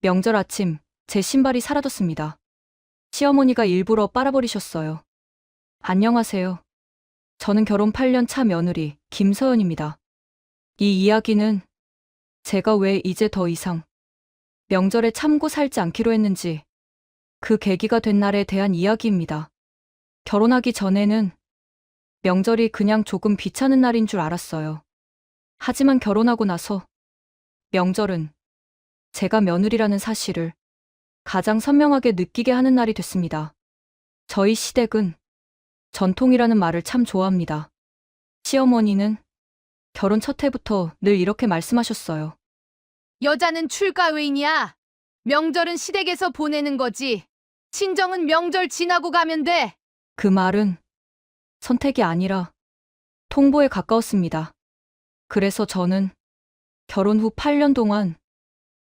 명절 아침, 제 신발이 사라졌습니다. 시어머니가 일부러 빨아버리셨어요. 안녕하세요. 저는 결혼 8년 차 며느리 김서연입니다. 이 이야기는 제가 왜 이제 더 이상 명절에 참고 살지 않기로 했는지 그 계기가 된 날에 대한 이야기입니다. 결혼하기 전에는 명절이 그냥 조금 귀찮은 날인 줄 알았어요. 하지만 결혼하고 나서 명절은 제가 며느리라는 사실을 가장 선명하게 느끼게 하는 날이 됐습니다. 저희 시댁은 전통이라는 말을 참 좋아합니다. 시어머니는 결혼 첫 해부터 늘 이렇게 말씀하셨어요. 여자는 출가 외인이야. 명절은 시댁에서 보내는 거지. 친정은 명절 지나고 가면 돼. 그 말은 선택이 아니라 통보에 가까웠습니다. 그래서 저는 결혼 후 8년 동안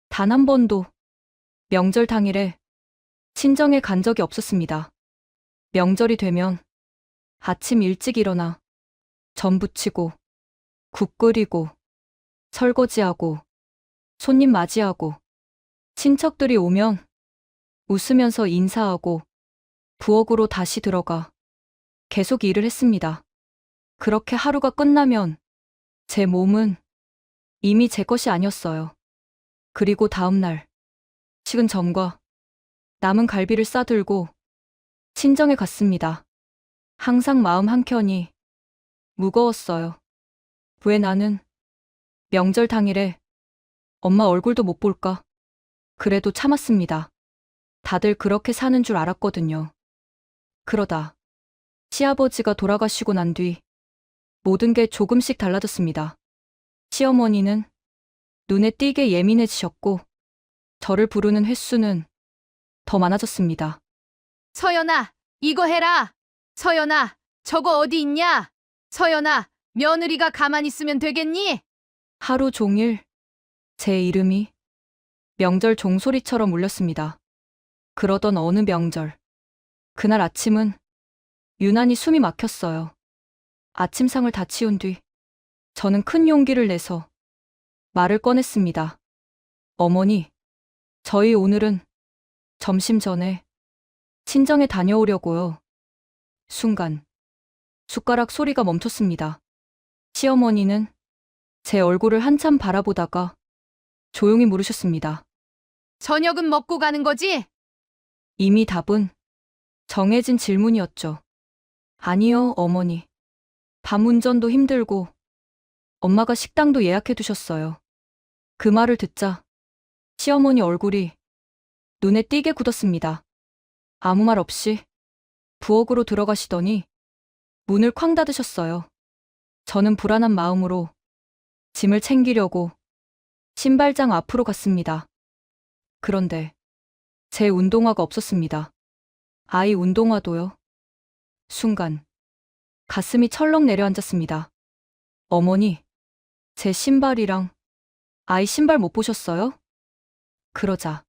단 한 번도 명절 당일에 친정에 간 적이 없었습니다. 명절이 되면 아침 일찍 일어나 전 부치고 국 끓이고 설거지하고 손님 맞이하고 친척들이 오면 웃으면서 인사하고 부엌으로 다시 들어가 계속 일을 했습니다. 그렇게 하루가 끝나면 제 몸은 이미 제 것이 아니었어요. 그리고 다음 날 식은 점과 남은 갈비를 싸들고 친정에 갔습니다. 항상 마음 한켠이 무거웠어요. 왜 나는 명절 당일에 엄마 얼굴도 못 볼까? 그래도 참았습니다. 다들 그렇게 사는 줄 알았거든요. 그러다 시아버지가 돌아가시고 난 뒤 모든 게 조금씩 달라졌습니다. 시어머니는 눈에 띄게 예민해지셨고 저를 부르는 횟수는 더 많아졌습니다. 서연아, 이거 해라. 서연아, 저거 어디 있냐? 서연아, 며느리가 가만히 있으면 되겠니? 하루 종일 제 이름이 명절 종소리처럼 울렸습니다. 그러던 어느 명절, 그날 아침은 유난히 숨이 막혔어요. 아침상을 다 치운 뒤 저는 큰 용기를 내서 말을 꺼냈습니다. 어머니, 저희 오늘은 점심 전에 친정에 다녀오려고요. 순간 숟가락 소리가 멈췄습니다. 시어머니는 제 얼굴을 한참 바라보다가 조용히 물으셨습니다. 저녁은 먹고 가는 거지? 이미 답은 정해진 질문이었죠. 아니요, 어머니. 밤 운전도 힘들고 엄마가 식당도 예약해 두셨어요. 그 말을 듣자 시어머니 얼굴이 눈에 띄게 굳었습니다. 아무 말 없이 부엌으로 들어가시더니 문을 쾅 닫으셨어요. 저는 불안한 마음으로 짐을 챙기려고 신발장 앞으로 갔습니다. 그런데 제 운동화가 없었습니다. 아이 운동화도요. 순간 가슴이 철렁 내려앉았습니다. 어머니, 제 신발이랑 아이 신발 못 보셨어요? 그러자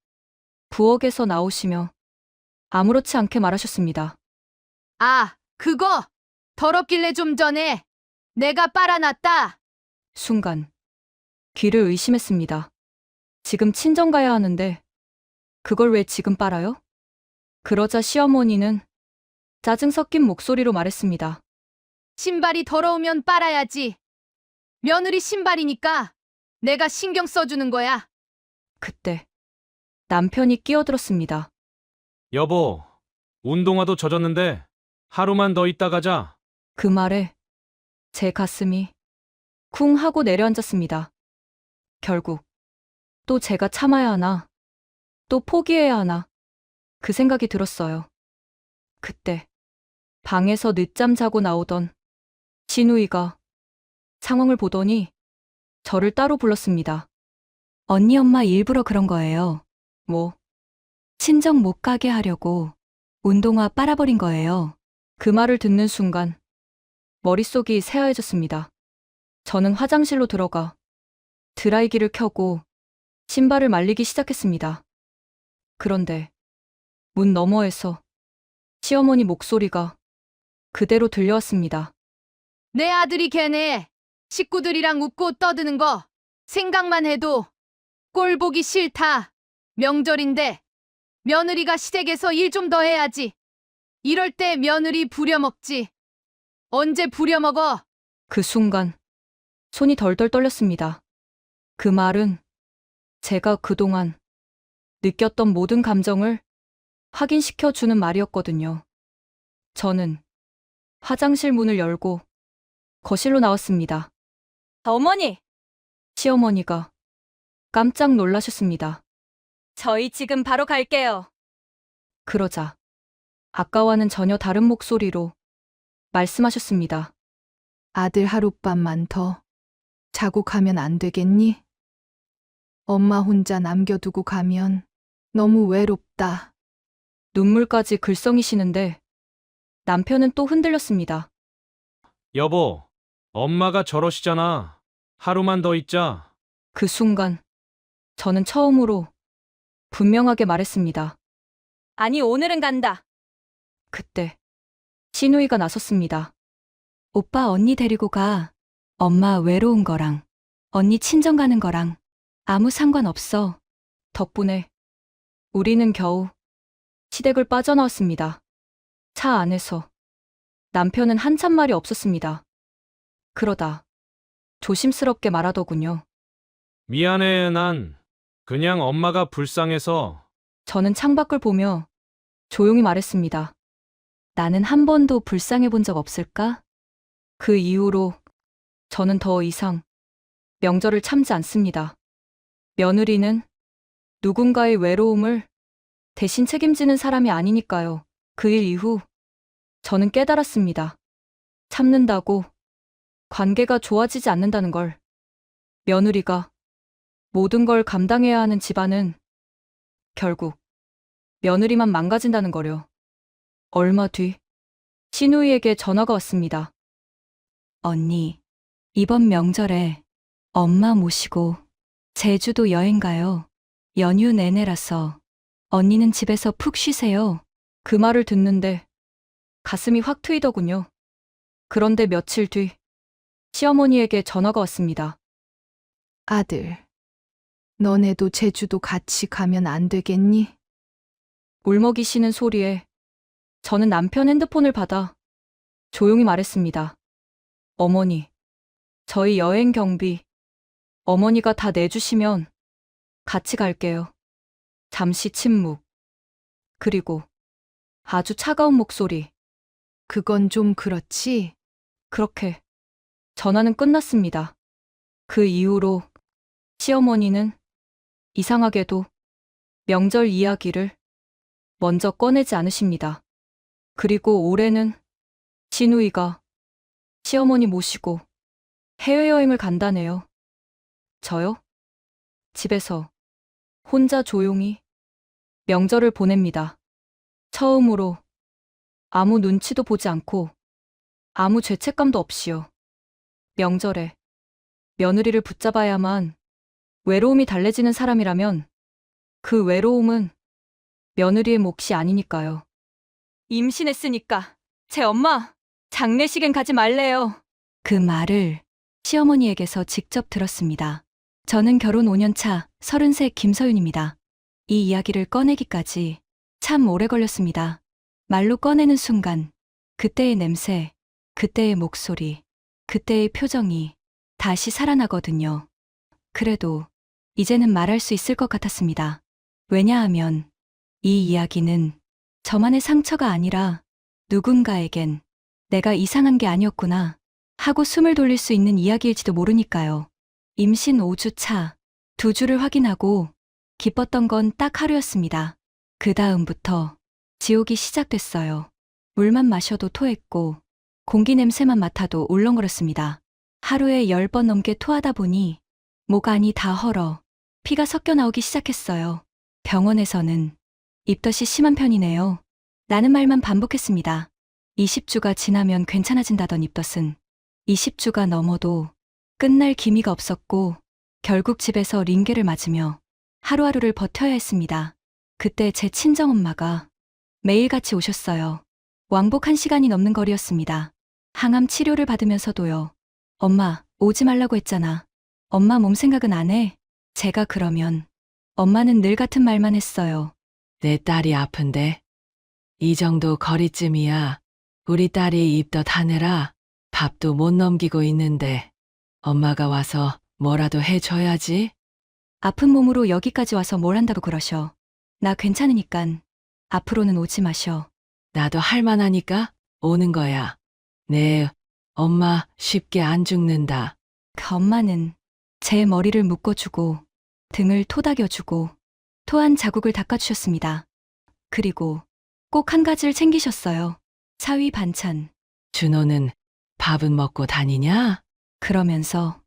부엌에서 나오시며 아무렇지 않게 말하셨습니다. 아, 그거! 더럽길래 좀 전에 내가 빨아놨다. 순간 귀를 의심했습니다. 지금 친정 가야 하는데 그걸 왜 지금 빨아요? 그러자 시어머니는 짜증 섞인 목소리로 말했습니다. 신발이 더러우면 빨아야지. 며느리 신발이니까 내가 신경 써주는 거야. 그때 남편이 끼어들었습니다. 여보, 운동화도 젖었는데 하루만 더 있다 가자. 그 말에 제 가슴이 쿵 하고 내려앉았습니다. 결국 또 제가 참아야 하나, 또 포기해야 하나, 그 생각이 들었어요. 그때 방에서 늦잠 자고 나오던 진우이가 상황을 보더니 저를 따로 불렀습니다. 언니 엄마 일부러 그런 거예요. 뭐? 친정 못 가게 하려고 운동화 빨아버린 거예요. 그 말을 듣는 순간 머릿속이 새하얘졌습니다. 저는 화장실로 들어가 드라이기를 켜고 신발을 말리기 시작했습니다. 그런데 문 너머에서 시어머니 목소리가 그대로 들려왔습니다. 내 아들이 걔네 식구들이랑 웃고 떠드는 거 생각만 해도 꼴 보기 싫다. 명절인데 며느리가 시댁에서 일 좀 더 해야지. 이럴 때 며느리 부려먹지. 언제 부려먹어? 그 순간 손이 덜덜 떨렸습니다. 그 말은 제가 그동안 느꼈던 모든 감정을 확인시켜 주는 말이었거든요. 저는 화장실 문을 열고 거실로 나왔습니다. 어머니! 시어머니가 깜짝 놀라셨습니다. 저희 지금 바로 갈게요. 그러자 아까와는 전혀 다른 목소리로 말씀하셨습니다. 아들 하룻밤만 더 자고 가면 안 되겠니? 엄마 혼자 남겨두고 가면 너무 외롭다. 눈물까지 글썽이시는데 남편은 또 흔들렸습니다. 여보, 엄마가 저러시잖아. 하루만 더 있자. 그 순간 저는 처음으로 분명하게 말했습니다. 아니, 오늘은 간다. 그때 신우이가 나섰습니다. 오빠 언니 데리고 가. 엄마 외로운 거랑 언니 친정 가는 거랑 아무 상관없어. 덕분에 우리는 겨우 시댁을 빠져나왔습니다. 차 안에서 남편은 한참 말이 없었습니다. 그러다 조심스럽게 말하더군요. 미안해, 난 그냥 엄마가 불쌍해서. 저는 창밖을 보며 조용히 말했습니다. 나는 한 번도 불쌍해 본 적 없을까? 그 이후로 저는 더 이상 명절을 참지 않습니다. 며느리는 누군가의 외로움을 대신 책임지는 사람이 아니니까요. 그 일 이후 저는 깨달았습니다. 참는다고 관계가 좋아지지 않는다는 걸. 며느리가 모든 걸 감당해야 하는 집안은 결국 며느리만 망가진다는 거려. 얼마 뒤 신우이에게 전화가 왔습니다. 언니, 이번 명절에 엄마 모시고 제주도 여행 가요. 연휴 내내라서 언니는 집에서 푹 쉬세요. 그 말을 듣는데 가슴이 확 트이더군요. 그런데 며칠 뒤 시어머니에게 전화가 왔습니다. 아들, 너네도 제주도 같이 가면 안 되겠니? 울먹이시는 소리에 저는 남편 핸드폰을 받아 조용히 말했습니다. 어머니, 저희 여행 경비 어머니가 다 내주시면 같이 갈게요. 잠시 침묵. 그리고 아주 차가운 목소리. 그건 좀 그렇지. 그렇게 전화는 끝났습니다. 그 이후로 시어머니는 이상하게도 명절 이야기를 먼저 꺼내지 않으십니다. 그리고 올해는 신우이가 시어머니 모시고 해외여행을 간다네요. 저요? 집에서 혼자 조용히 명절을 보냅니다. 처음으로 아무 눈치도 보지 않고 아무 죄책감도 없이요. 명절에 며느리를 붙잡아야만 외로움이 달래지는 사람이라면 그 외로움은 며느리의 몫이 아니니까요. 임신했으니까 제 엄마 장례식엔 가지 말래요. 그 말을 시어머니에게서 직접 들었습니다. 저는 결혼 5년 차 30세 김서윤입니다. 이 이야기를 꺼내기까지 참 오래 걸렸습니다. 말로 꺼내는 순간 그때의 냄새, 그때의 목소리, 그때의 표정이 다시 살아나거든요. 그래도 이제는 말할 수 있을 것 같았습니다. 왜냐하면 이 이야기는 저만의 상처가 아니라 누군가에겐 내가 이상한 게 아니었구나 하고 숨을 돌릴 수 있는 이야기일지도 모르니까요. 임신 5주 차 2주를 확인하고 기뻤던 건 딱 하루였습니다. 그 다음부터 지옥이 시작됐어요. 물만 마셔도 토했고 공기 냄새만 맡아도 울렁거렸습니다. 하루에 10번 넘게 토하다 보니 목 안이 다 헐어 피가 섞여 나오기 시작했어요. 병원에서는 입덧이 심한 편이네요. 라는 말만 반복했습니다. 20주가 지나면 괜찮아진다던 입덧은 20주가 넘어도 끝날 기미가 없었고 결국 집에서 링게를 맞으며 하루하루를 버텨야 했습니다. 그때 제 친정엄마가 매일같이 오셨어요. 왕복 1시간이 넘는 거리였습니다. 항암 치료를 받으면서도요. 엄마, 오지 말라고 했잖아. 엄마 몸 생각은 안 해? 제가 그러면 엄마는 늘 같은 말만 했어요. 내 딸이 아픈데 이 정도 거리쯤이야. 우리 딸이 입덧 하느라 밥도 못 넘기고 있는데 엄마가 와서 뭐라도 해줘야지. 아픈 몸으로 여기까지 와서 뭘 한다고 그러셔. 나 괜찮으니깐 앞으로는 오지 마셔. 나도 할만하니까 오는 거야. 네, 엄마 쉽게 안 죽는다. 그 엄마는 제 머리를 묶어주고 등을 토닥여주고 토한 자국을 닦아주셨습니다. 그리고 꼭 한 가지를 챙기셨어요. 사위 반찬. 준호는 밥은 먹고 다니냐? 그러면서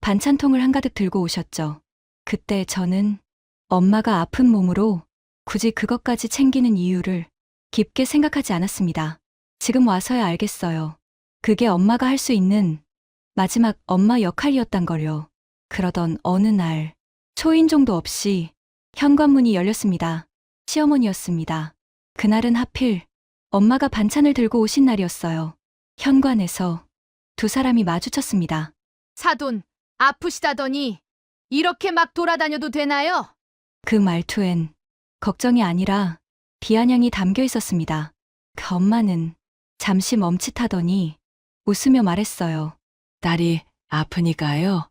반찬통을 한가득 들고 오셨죠. 그때 저는 엄마가 아픈 몸으로 굳이 그것까지 챙기는 이유를 깊게 생각하지 않았습니다. 지금 와서야 알겠어요. 그게 엄마가 할 수 있는 마지막 엄마 역할이었단 걸요. 그러던 어느 날 초인종도 없이 현관문이 열렸습니다. 시어머니였습니다. 그날은 하필 엄마가 반찬을 들고 오신 날이었어요. 현관에서 두 사람이 마주쳤습니다. 사돈, 아프시다더니 이렇게 막 돌아다녀도 되나요? 그 말투엔 걱정이 아니라 비아냥이 담겨 있었습니다. 그 엄마는 잠시 멈칫하더니 웃으며 말했어요. 딸이 아프니까요.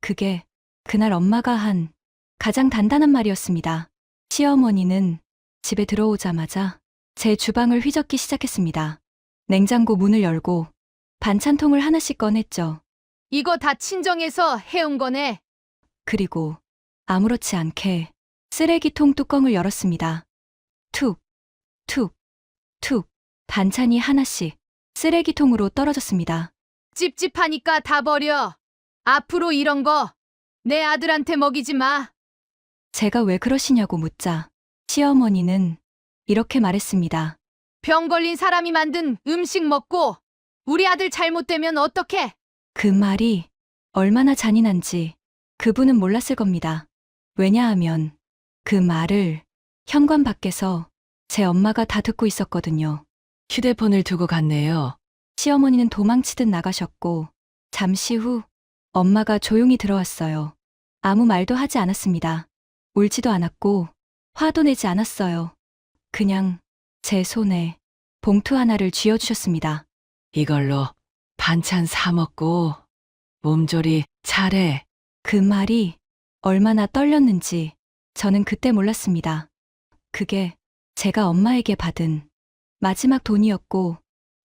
그게 그날 엄마가 한 가장 단단한 말이었습니다. 시어머니는 집에 들어오자마자 제 주방을 휘젓기 시작했습니다. 냉장고 문을 열고 반찬통을 하나씩 꺼냈죠. 이거 다 친정에서 해온 거네. 그리고 아무렇지 않게 쓰레기통 뚜껑을 열었습니다. 툭, 툭, 툭. 반찬이 하나씩 쓰레기통으로 떨어졌습니다. 찝찝하니까 다 버려. 앞으로 이런 거 내 아들한테 먹이지 마. 제가 왜 그러시냐고 묻자 시어머니는 이렇게 말했습니다. 병 걸린 사람이 만든 음식 먹고 우리 아들 잘못되면 어떡해? 그 말이 얼마나 잔인한지 그분은 몰랐을 겁니다. 왜냐하면 그 말을 현관 밖에서 제 엄마가 다 듣고 있었거든요. 휴대폰을 두고 갔네요. 시어머니는 도망치듯 나가셨고 잠시 후 엄마가 조용히 들어왔어요. 아무 말도 하지 않았습니다. 울지도 않았고 화도 내지 않았어요. 그냥 제 손에 봉투 하나를 쥐어주셨습니다. 이걸로 반찬 사 먹고 몸조리 잘해. 그 말이 얼마나 떨렸는지 저는 그때 몰랐습니다. 그게 제가 엄마에게 받은 마지막 돈이었고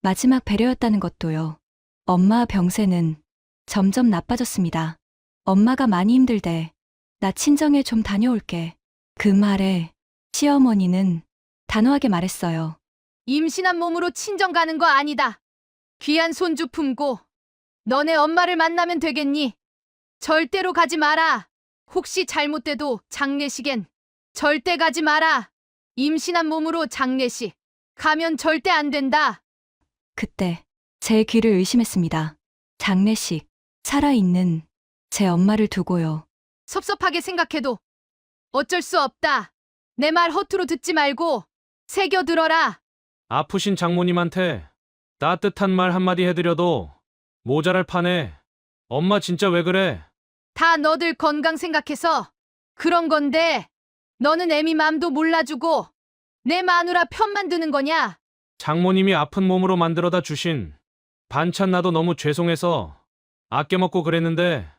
마지막 배려였다는 것도요. 엄마 병세는 점점 나빠졌습니다. 엄마가 많이 힘들대. 나 친정에 좀 다녀올게. 그 말에 시어머니는 단호하게 말했어요. 임신한 몸으로 친정 가는 거 아니다. 귀한 손주 품고 너네 엄마를 만나면 되겠니? 절대로 가지 마라. 혹시 잘못돼도 장례식엔 절대 가지 마라. 임신한 몸으로 장례식 가면 절대 안 된다. 그때 제 귀를 의심했습니다. 장례식, 살아있는 제 엄마를 두고요. 섭섭하게 생각해도 어쩔 수 없다. 내 말 허투루 듣지 말고 새겨 들어라. 아프신 장모님한테 따뜻한 말 한마디 해드려도 모자랄 판에 엄마 진짜 왜 그래? 다 너들 건강 생각해서 그런 건데 너는 애미 맘도 몰라주고 내 마누라 편만 드는 거냐? 장모님이 아픈 몸으로 만들어다 주신 반찬 나도 너무 죄송해서 아껴 먹고 그랬는데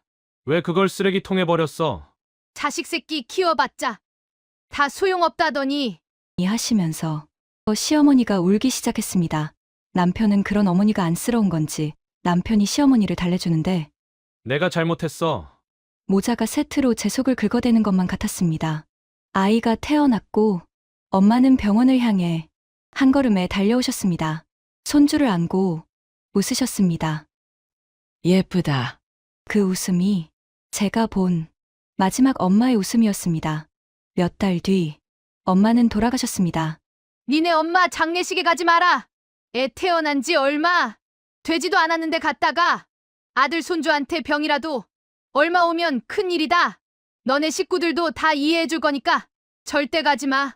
왜 그걸 쓰레기통에 버렸어? 자식 새끼 키워봤자 다 소용없다더니 하시면서 시어머니가 울기 시작했습니다. 남편은 그런 어머니가 안쓰러운 건지 남편이 시어머니를 달래주는데 내가 잘못했어. 모자가 세트로 제 속을 긁어대는 것만 같았습니다. 아이가 태어났고 엄마는 병원을 향해 한 걸음에 달려오셨습니다. 손주를 안고 웃으셨습니다. 예쁘다. 그 웃음이 제가 본 마지막 엄마의 웃음이었습니다. 몇 달 뒤 엄마는 돌아가셨습니다. 니네 엄마 장례식에 가지 마라. 애 태어난 지 얼마 되지도 않았는데 갔다가 아들 손주한테 병이라도 얼마 오면 큰일이다. 너네 식구들도 다 이해해 줄 거니까 절대 가지 마.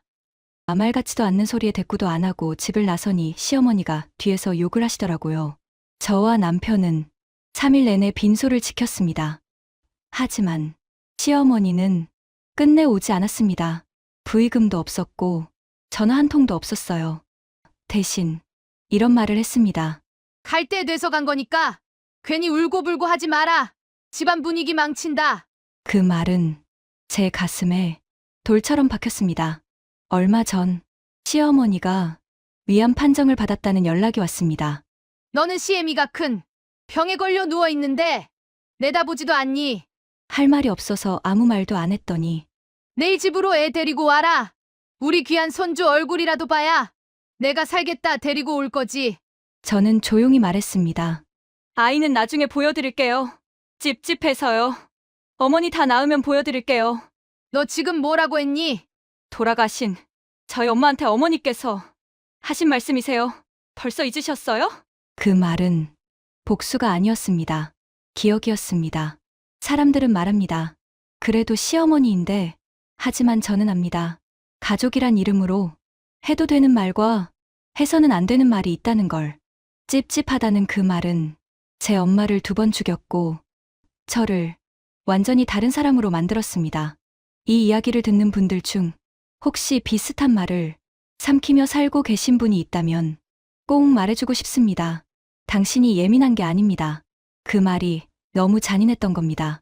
아말 같지도 않는 소리에 대꾸도 안 하고 집을 나서니 시어머니가 뒤에서 욕을 하시더라고요. 저와 남편은 3일 내내 빈소를 지켰습니다. 하지만 시어머니는 끝내 오지 않았습니다. 부의금도 없었고 전화 한 통도 없었어요. 대신 이런 말을 했습니다. 갈 때 돼서 간 거니까 괜히 울고불고 하지 마라. 집안 분위기 망친다. 그 말은 제 가슴에 돌처럼 박혔습니다. 얼마 전 시어머니가 위암 판정을 받았다는 연락이 왔습니다. 너는 시애미가 큰 병에 걸려 누워 있는데 내다보지도 않니? 할 말이 없어서 아무 말도 안 했더니 내일 집으로 애 데리고 와라. 우리 귀한 손주 얼굴이라도 봐야 내가 살겠다 데리고 올 거지. 저는 조용히 말했습니다. 아이는 나중에 보여드릴게요. 찝찝해서요. 어머니 다 나으면 보여드릴게요. 너 지금 뭐라고 했니? 돌아가신 저희 엄마한테 어머니께서 하신 말씀이세요. 벌써 잊으셨어요? 그 말은 복수가 아니었습니다. 기억이었습니다. 사람들은 말합니다. 그래도 시어머니인데, 하지만 저는 압니다. 가족이란 이름으로 해도 되는 말과 해서는 안 되는 말이 있다는 걸. 찝찝하다는 그 말은 제 엄마를 2번 죽였고 저를 완전히 다른 사람으로 만들었습니다. 이 이야기를 듣는 분들 중 혹시 비슷한 말을 삼키며 살고 계신 분이 있다면 꼭 말해주고 싶습니다. 당신이 예민한 게 아닙니다. 그 말이 너무 잔인했던 겁니다.